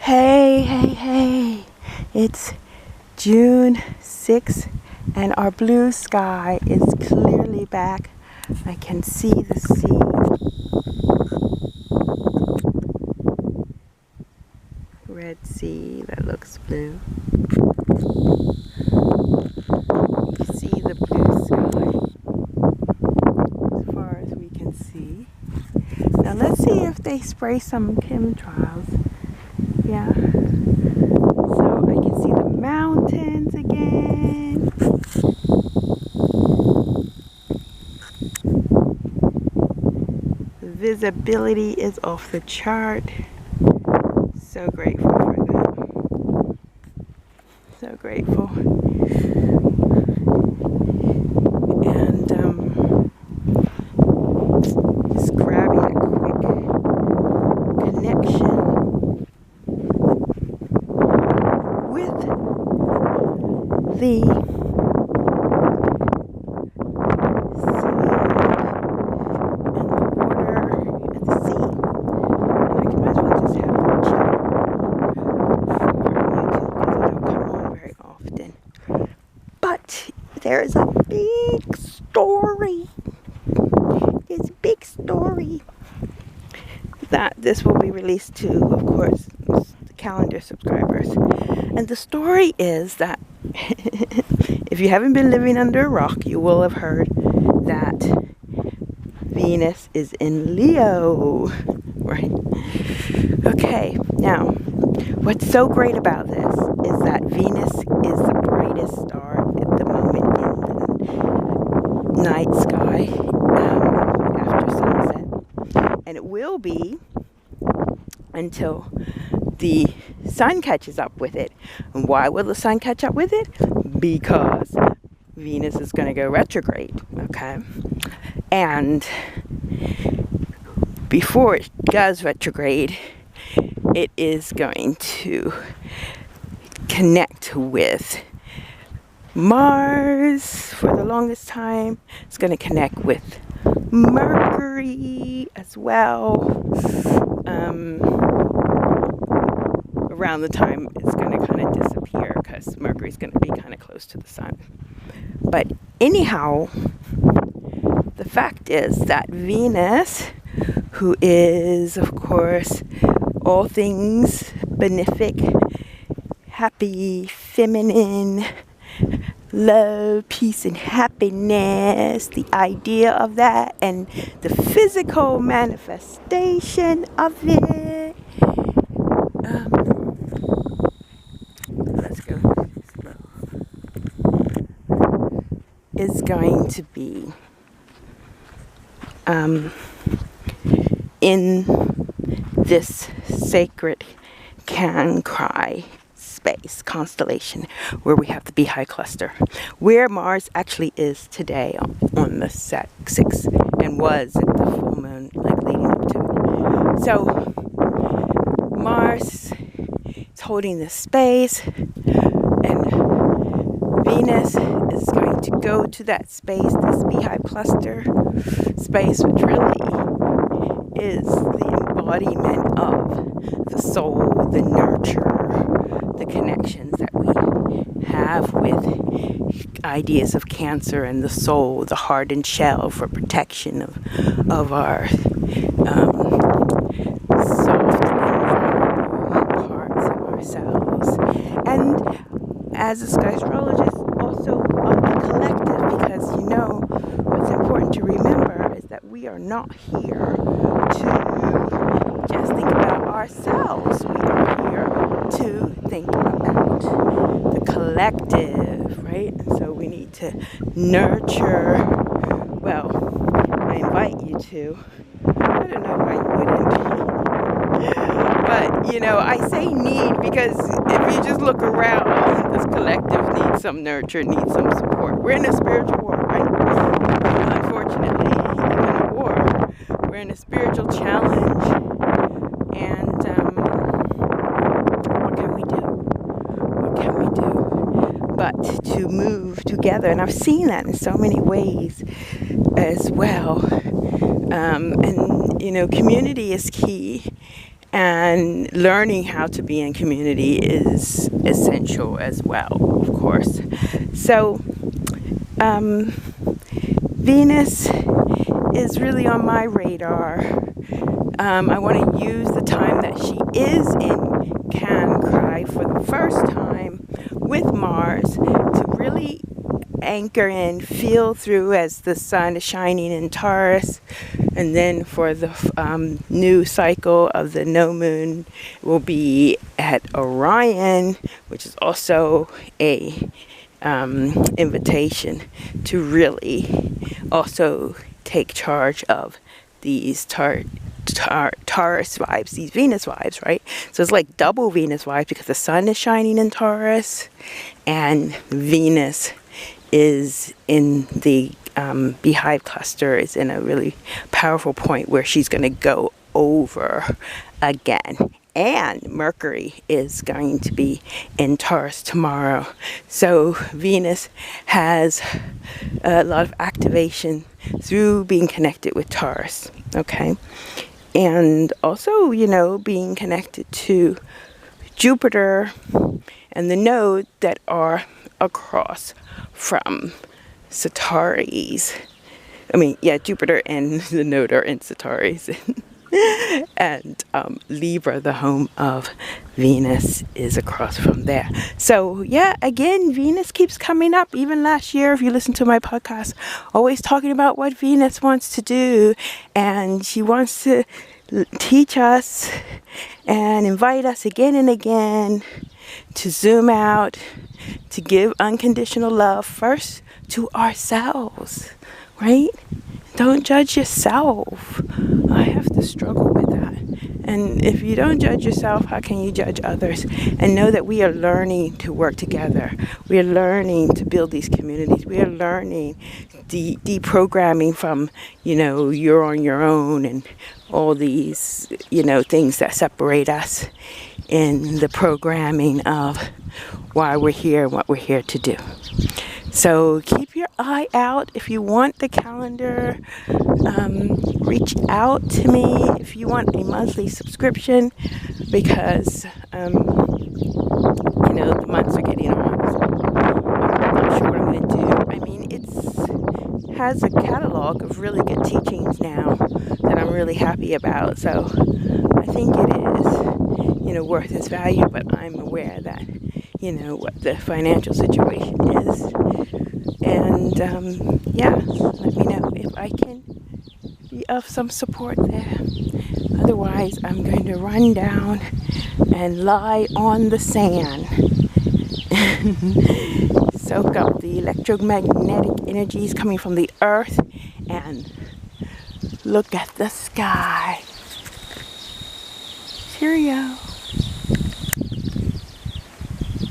Hey, it's June 6th and our blue sky is clearly back. I can see the sea. Red sea that looks blue. You see the blue sky as far as we can see. Now let's see if they spray some chemtrails. Yeah. So I can see the mountains again. The visibility is off the chart. So grateful for that. So grateful. And just grabbing a quick connection with the there's a big story. There's a big story that this will be released to, of course, the calendar subscribers. And the story is that if you haven't been living under a rock, you will have heard that Venus is in Leo, right? Okay, now, what's so great about this is that Venus is the brightest star at the moment in the night sky after sunset. And it will be until the sun catches up with it. And why will the sun catch up with it? Because Venus is going to go retrograde, okay? And before it does retrograde, it is going to connect with Mars for the longest time. It's going to connect with Mercury as well. Around the time it's going to kind of disappear because Mercury's going to be kind of close to the sun. But anyhow, the fact is that Venus, who is, of course, all things benefic, happy, feminine, love, peace, and happiness, the idea of that, and the physical manifestation of it. Let's go slow. Is going to be in this sacred can cry space constellation where we have the Beehive cluster, where Mars actually is today on the 6th and was at the full moon, like leading up to it. So Mars is holding this space, and Venus is going to go to that space, this Beehive cluster space, which really is the embodiment of the soul, the nurture, the connections that we have with ideas of Cancer and the soul, the hardened shell for protection of our soft and vulnerable parts of ourselves. And as a sky astrologist, also of the collective, because you know what's important to remember is that we are not here to just think about ourselves. We are here to think about the collective, right? And so we need to nurture. Well, I invite you to. I don't know why you wouldn't. But, you know, I say need because if you just look around, this collective needs some nurture, needs some support. We're in a spiritual war, right? Unfortunately, even a war. We're in a spiritual challenge. And what can we do? What can we do but to move together? And I've seen that in so many ways as well. And, you know, community is key. And learning how to be in community is essential as well, of course. So Venus is really on my radar. I want to use the time that she is in Cancri for the first time with Mars to really anchor in, feel through as the sun is shining in Taurus, and then for the new cycle of the no moon will be at Orion, which is also a invitation to really also take charge of these Taurus vibes, these Venus vibes, right? So it's like double Venus vibes because the sun is shining in Taurus and Venus is in the beehive cluster, is in a really powerful point where she's going to go over again. And Mercury is going to be in Taurus tomorrow. So Venus has a lot of activation through being connected with Taurus, okay? And also, you know, being connected to Jupiter and the node that are across from Sagittarius. I mean, yeah, Jupiter and the node are in Sagittarius. And Libra, the home of Venus, is across from there. So yeah, again, Venus keeps coming up. Even last year, if you listen to my podcast, always talking about what Venus wants to do, and she wants to teach us and invite us again and again to zoom out, to give unconditional love first to ourselves, right? Don't judge yourself. I have to struggle with that. And if you don't judge yourself, how can you judge others? And know that we are learning to work together. We are learning to build these communities. We are learning deprogramming from, you know, you're on your own and all these, you know, things that separate us in the programming of why we're here and what we're here to do. So keep your eye out. If you want the calendar, reach out to me if you want a monthly subscription, because, you know, the months are getting on. So I'm not sure what I'm going to do. I mean, it has a catalog of really good teachings now that I'm really happy about. So I think it is, you know, worth its value, but I'm aware that, you know, what the financial situation is. And yeah, let me know if I can be of some support there. Otherwise, I'm going to run down and lie on the sand. Soak up the electromagnetic energies coming from the earth and look at the sky. Cheerio.